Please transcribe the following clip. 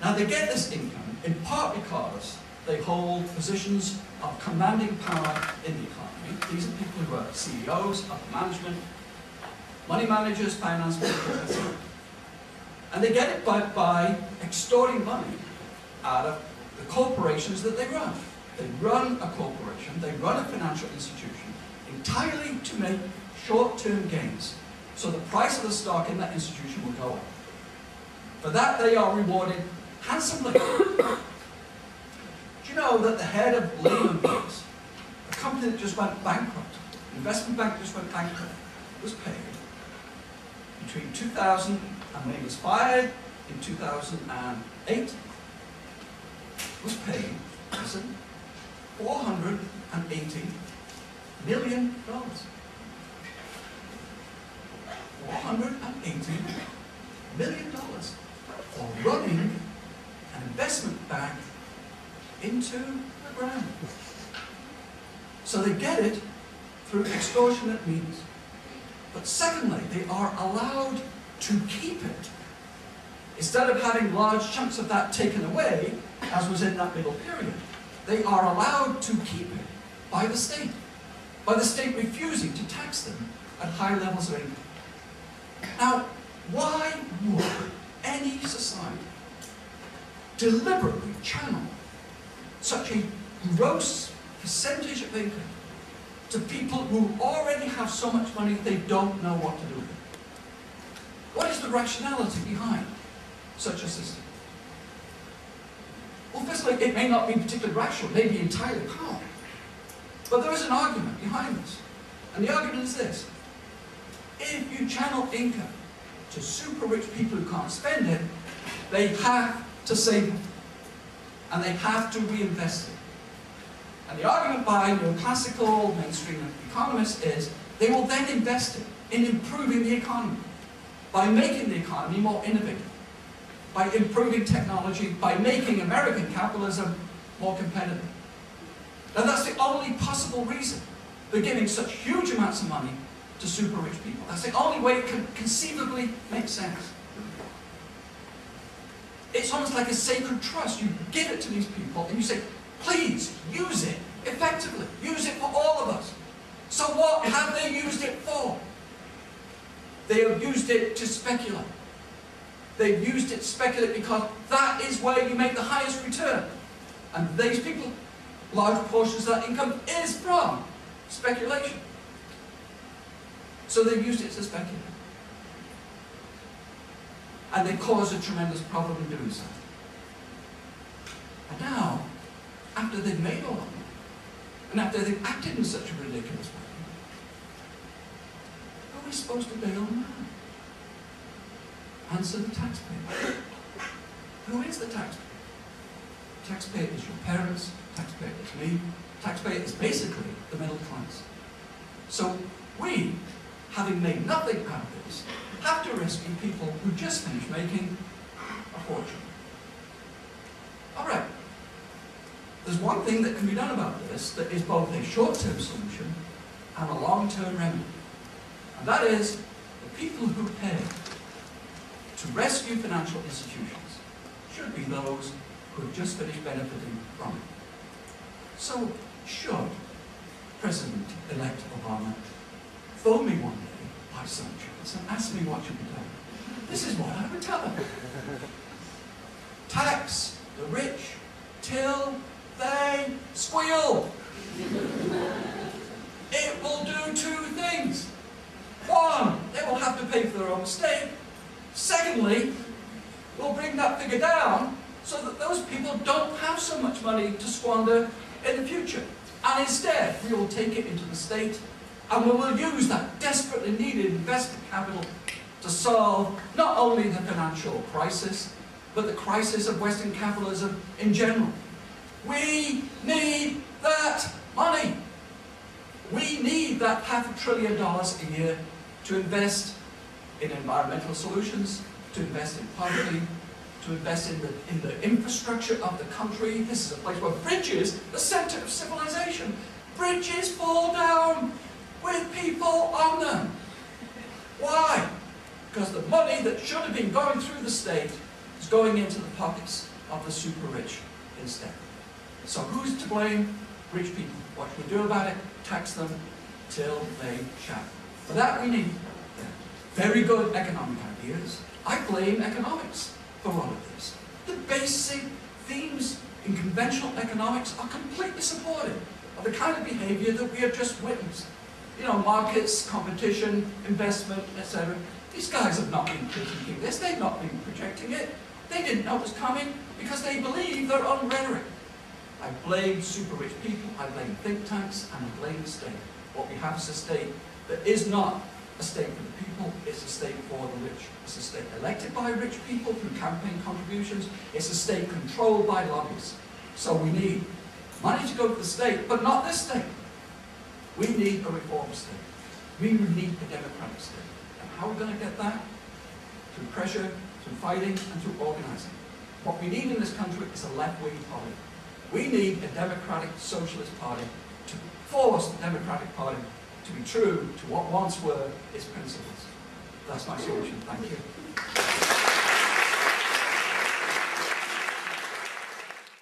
Now they get this income in part because they hold positions of commanding power in the economy. These are people who are CEOs, upper management, money managers, finance people, etc. And they get it by extorting money out of the corporations that they run. They run a corporation, they run a financial institution entirely to make short-term gains. So the price of the stock in that institution will go up. For that they are rewarded handsomely. Do you know that the head of Lehman Brothers, a company that just went bankrupt, an investment bank just went bankrupt, was paid between 2000 and when he was fired in 2008, was paid, listen, $480 million. $480 million for running an investment bank into the ground. So they get it through extortionate means. But secondly, they are allowed to keep it. Instead of having large chunks of that taken away, as was in that middle period, they are allowed to keep it by the state refusing to tax them at high levels of income. Now, why would any society deliberately channel such a gross percentage of income to people who already have so much money they don't know what to do with it? What is the rationality behind such a system? Well, firstly, it may not be particularly rational, it may be entirely calm. But there is an argument behind this. And the argument is this. If you channel income to super rich people who can't spend it, they have to save it. And they have to reinvest it. And the argument by neoclassical mainstream economists is they will then invest it in improving the economy, by making the economy more innovative, by improving technology, by making American capitalism more competitive. Now that's the only possible reason they're giving such huge amounts of money to super rich people. That's the only way it can conceivably make sense. It's almost like a sacred trust. You give it to these people and you say, please, use it effectively. Use it for all of us. So what have they used it for? They have used it to speculate. They've used it to speculate because that is where you make the highest return. And these people, large portions of that income is from speculation. So they've used it to speculate. And they cause a tremendous problem in doing so. And now, after they've made all that money, and after they've acted in such a ridiculous way, who are we supposed to bail them out? Answer the taxpayer. Who is the taxpayer? Taxpayer is your parents, taxpayer is me, taxpayer is basically the middle class. So we, having made nothing out of this, have to rescue people who just finished making a fortune. Alright, there's one thing that can be done about this that is both a short-term solution and a long-term remedy. And that is the people who pay to rescue financial institutions should be those who have just finished benefiting from it. So, should President-elect Obama phone me one day by some chance and ask me what should be done, this is what I would tell him. Tax the rich till they squeal. It will do two things. One, they will have to pay for their own mistake. Secondly, we'll bring that figure down so that those people don't have so much money to squander in the future. And instead, we will take it into the state and we will use that desperately needed investment capital to solve not only the financial crisis, but the crisis of Western capitalism in general. We need that money. We need that $500 billion a year to invest in environmental solutions, to invest in poverty, to invest in the infrastructure of the country. This is a place where bridges, the center of civilization, bridges fall down with people on them. Why? Because the money that should have been going through the state is going into the pockets of the super rich instead. So who's to blame? Rich people. What can we do about it? Tax them till they shout. For that we need very good economic ideas. I blame economics for all of this. The basic themes in conventional economics are completely supportive of the kind of behavior that we have just witnessed. You know, markets, competition, investment, etc. These guys have not been critiquing this, they've not been projecting it. They didn't know it was coming because they believe their own rhetoric. I blame super rich people, I blame think tanks, and I blame the state. What we have is a state that is not a state for the people, it's a state for the rich. It's a state elected by rich people through campaign contributions. It's a state controlled by lobbies. So we need money to go to the state, but not this state. We need a reform state. We need a democratic state. And how are we going to get that? Through pressure, through fighting, and through organizing. What we need in this country is a left-wing party. We need a democratic socialist party to force the Democratic Party to be true to what once were its principles. That's my solution. Thank you.